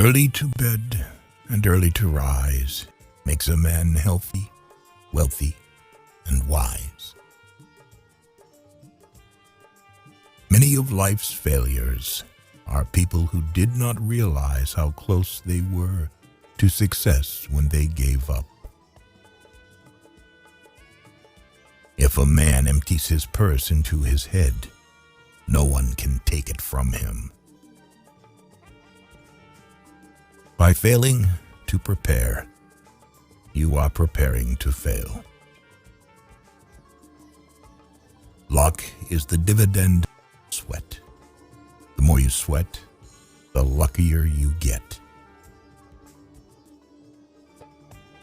Early to bed and early to rise makes a man healthy, wealthy, and wise. Many of life's failures are people who did not realize how close they were to success when they gave up. If a man empties his purse into his head, no one can take it from him. By failing to prepare, you are preparing to fail. Luck is the dividend of sweat. The more you sweat, the luckier you get.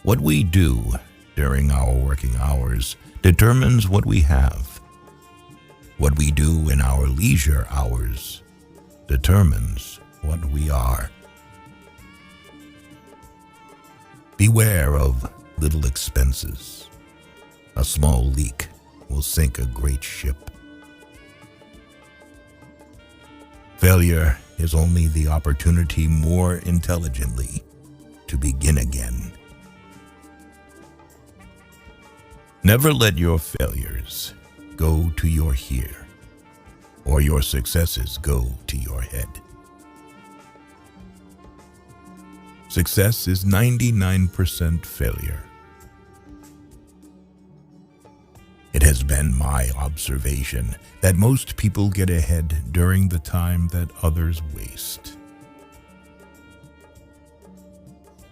What we do during our working hours determines what we have. What we do in our leisure hours determines what we are. Beware of little expenses. A small leak will sink a great ship. Failure is only the opportunity more intelligently to begin again. Never let your failures go to your here, or your successes go to your head. Success is 99% failure. It has been my observation that most people get ahead during the time that others waste.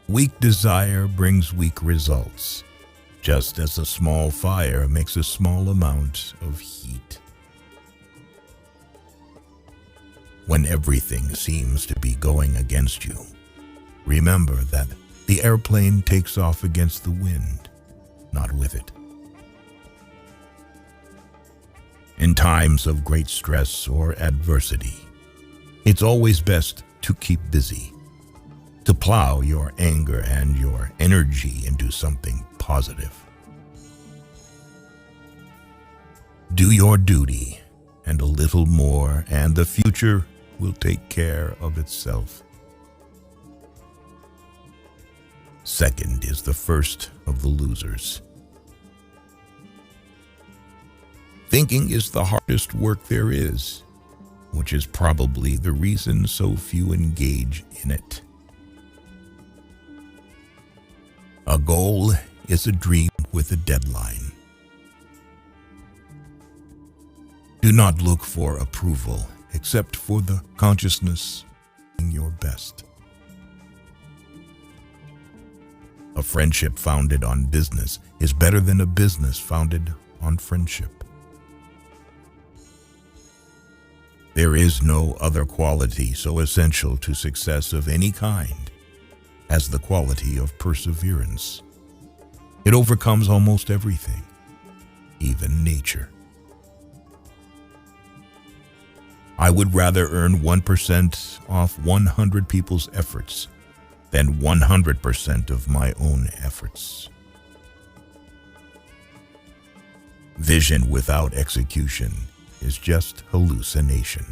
Weak desire brings weak results, just as a small fire makes a small amount of heat. When everything seems to be going against you, remember that the airplane takes off against the wind, not with it. In times of great stress or adversity, it's always best to keep busy, to plow your anger and your energy into something positive. Do your duty and a little more, and the future will take care of itself. Second is the first of the losers. Thinking is the hardest work there is, which is probably the reason so few engage in it. A goal is a dream with a deadline. Do not look for approval except for the consciousness of doing your best. A friendship founded on business is better than a business founded on friendship. There is no other quality so essential to success of any kind as the quality of perseverance. It overcomes almost everything, even nature. I would rather earn 1% off 100 people's efforts than 100% of my own efforts. Vision without execution is just hallucination.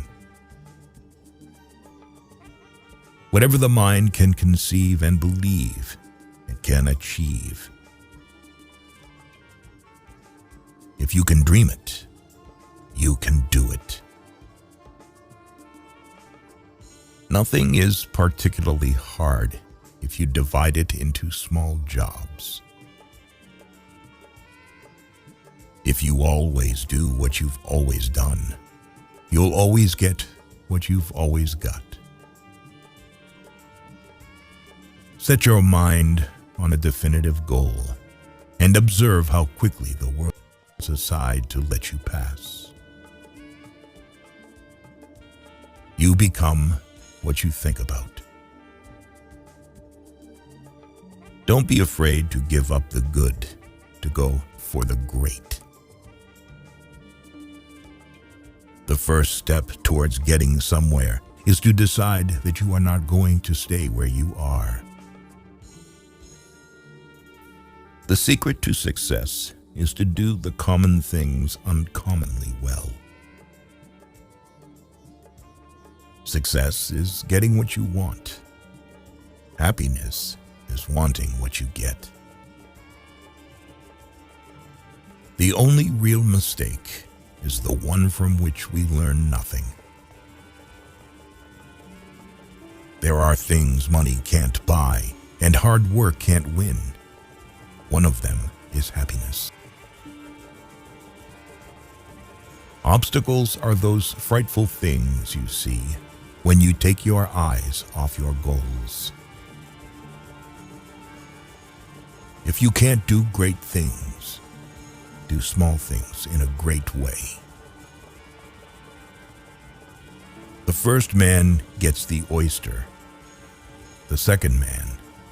Whatever the mind can conceive and believe, it can achieve. If you can dream it, you can do it. Nothing is particularly hard if you divide it into small jobs. If you always do what you've always done, you'll always get what you've always got. Set your mind on a definitive goal and observe how quickly the world moves aside to let you pass. You become what you think about. Don't be afraid to give up the good to go for the great. The first step towards getting somewhere is to decide that you are not going to stay where you are. The secret to success is to do the common things uncommonly well. Success is getting what you want, Happiness is wanting what you get. The only real mistake is the one from which we learn nothing. There are things money can't buy and hard work can't win. One of them is happiness. Obstacles are those frightful things you see when you take your eyes off your goals. If you can't do great things, do small things in a great way. The first man gets the oyster. The second man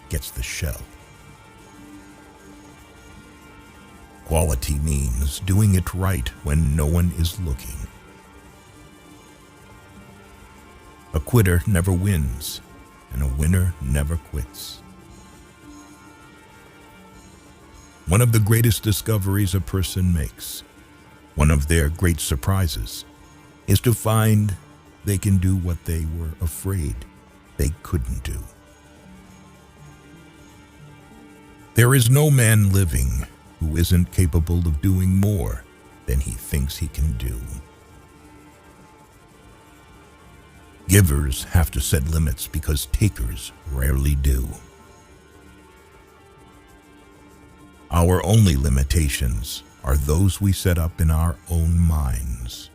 gets the shell. Quality means doing it right when no one is looking. A quitter never wins, and a winner never quits. One of the greatest discoveries a person makes, one of their great surprises, is to find they can do what they were afraid they couldn't do. There is no man living who isn't capable of doing more than he thinks he can do. Givers have to set limits because takers rarely do. Our only limitations are those we set up in our own minds.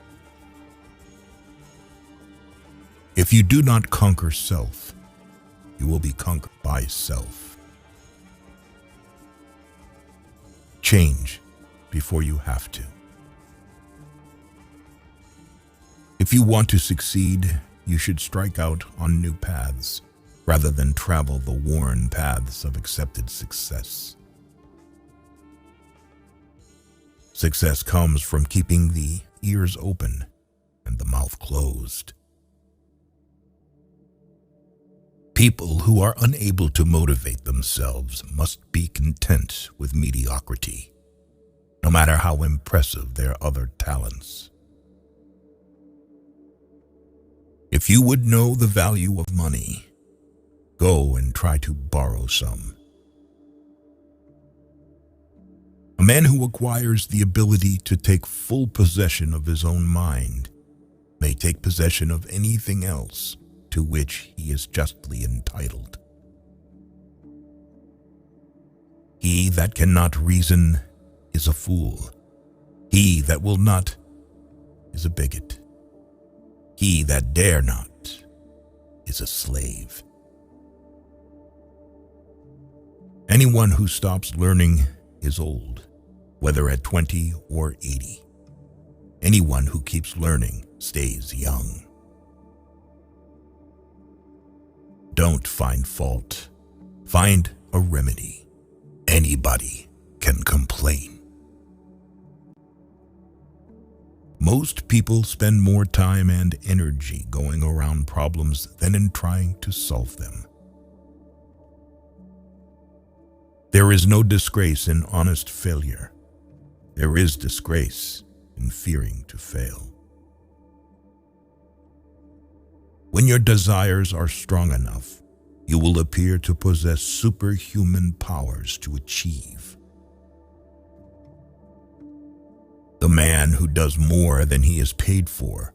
If you do not conquer self, you will be conquered by self. Change before you have to. If you want to succeed, you should strike out on new paths rather than travel the worn paths of accepted success. Success comes from keeping the ears open and the mouth closed. People who are unable to motivate themselves must be content with mediocrity, no matter how impressive their other talents. If you would know the value of money, go and try to borrow some. A man who acquires the ability to take full possession of his own mind may take possession of anything else to which he is justly entitled. He that cannot reason is a fool. He that will not is a bigot. He that dare not is a slave. Anyone who stops learning is old, whether at 20 or 80. Anyone who keeps learning stays young. Don't find fault. Find a remedy. Anybody can complain. Most people spend more time and energy going around problems than in trying to solve them. There is no disgrace in honest failure. There is disgrace in fearing to fail. When your desires are strong enough, you will appear to possess superhuman powers to achieve. The man who does more than he is paid for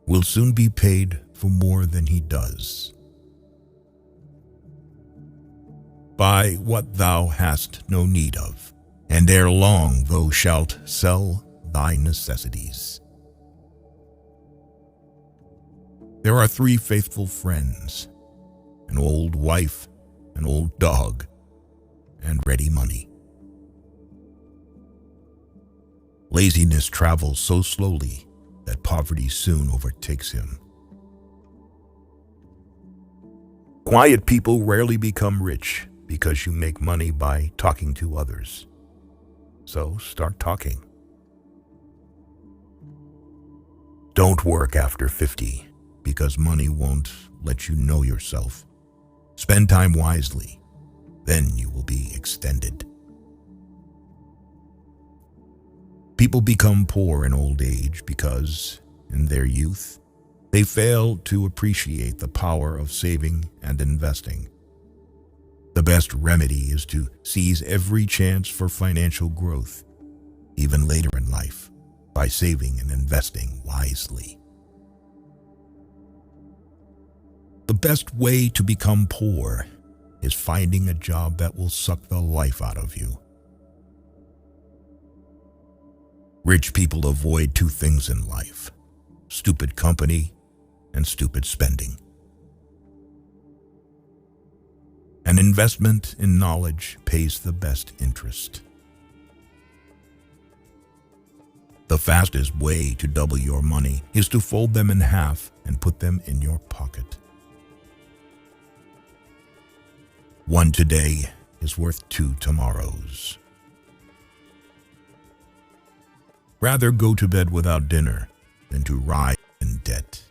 will soon be paid for more than he does. Buy what thou hast no need of, and ere long thou shalt sell thy necessities. There are 3 faithful friends, an old wife, an old dog, and ready money. Laziness travels so slowly that poverty soon overtakes him. Quiet people rarely become rich because you make money by talking to others. So start talking. Don't work after 50 because money won't let you know yourself. Spend time wisely, then you will be extended. People become poor in old age because, in their youth, they fail to appreciate the power of saving and investing. The best remedy is to seize every chance for financial growth, even later in life, by saving and investing wisely. The best way to become poor is finding a job that will suck the life out of you. Rich people avoid two things in life: stupid company and stupid spending. An investment in knowledge pays the best interest. The fastest way to double your money is to fold them in half and put them in your pocket. One today is worth two tomorrows. Rather go to bed without dinner than to rise in debt.